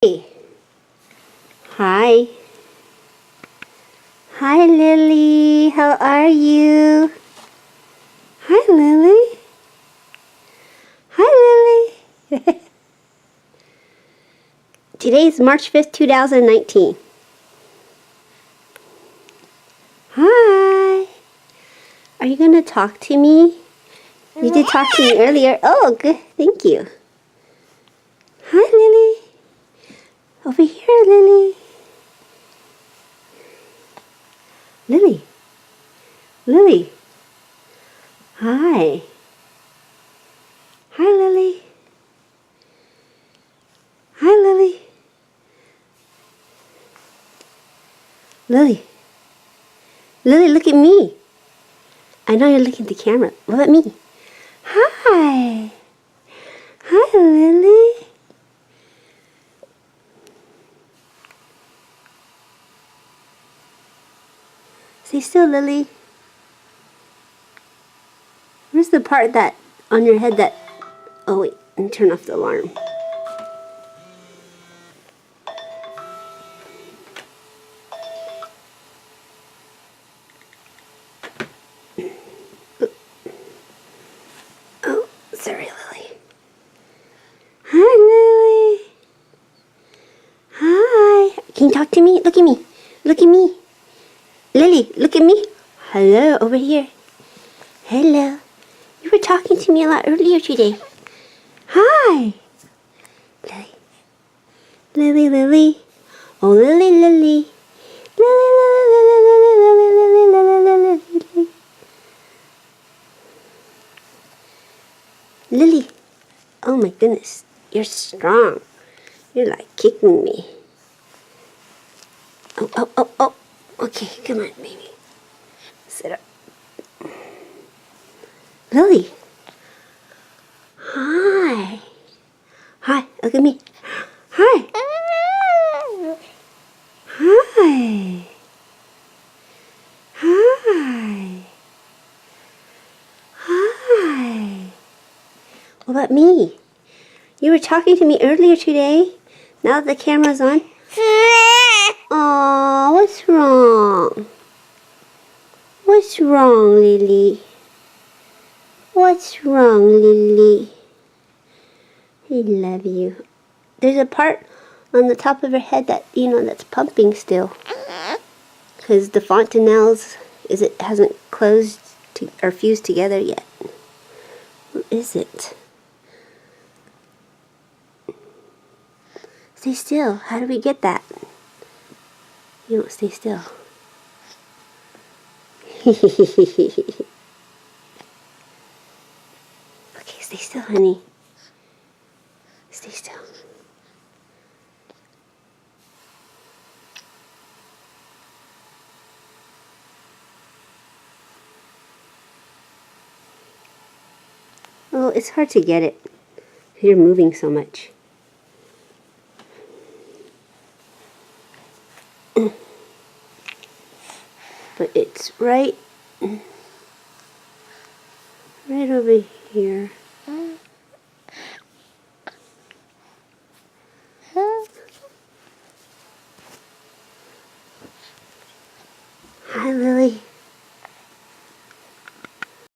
Hey. Hi. Hi, Lily. How are you? Hi, Lily. Hi, Lily. Today's March 5th, 2019. Hi. Are you going to talk to me? You did talk to me earlier. Oh, good. Thank you. Hi, Lily. Over here, Lily. Lily. Lily. Hi. Hi, Lily. Hi, Lily. Lily. Lily, look at me. I know you're looking at the camera. Look at me. Hi. Hi, Lily. Stay still, Lily. Where's the part that on your head that... Oh, wait. Let me turn off the alarm. Oh, sorry, Lily. Hi, Lily. Hi. Can you talk to me? Look at me. Look at me. Lily, look at me. Hello, over here. Hello. You were talking to me a lot earlier today. Hi. Lily. Lily, Lily. Oh, Lily, Lily. Lily, Lily, Lily, Lily, Lily, Lily, Lily, Lily. Lily. Oh my goodness. You're strong. You're like kicking me. Oh, oh, oh, oh. Okay, come on, baby. Sit up. Lily. Hi. Hi, look at me. Hi. Hi. Hi. Hi. What about me? You were talking to me earlier today. Now that the camera's on. Aw, what's wrong? What's wrong, Lily? What's wrong, Lily? I love you. There's a part on the top of her head that, that's pumping still. Because the fontanelles hasn't closed or fused together yet. What is it? Stay still. How do we get that? You don't stay still. Okay, stay still, honey. Stay still. Oh, it's hard to get it. You're moving so much. But it's right over here.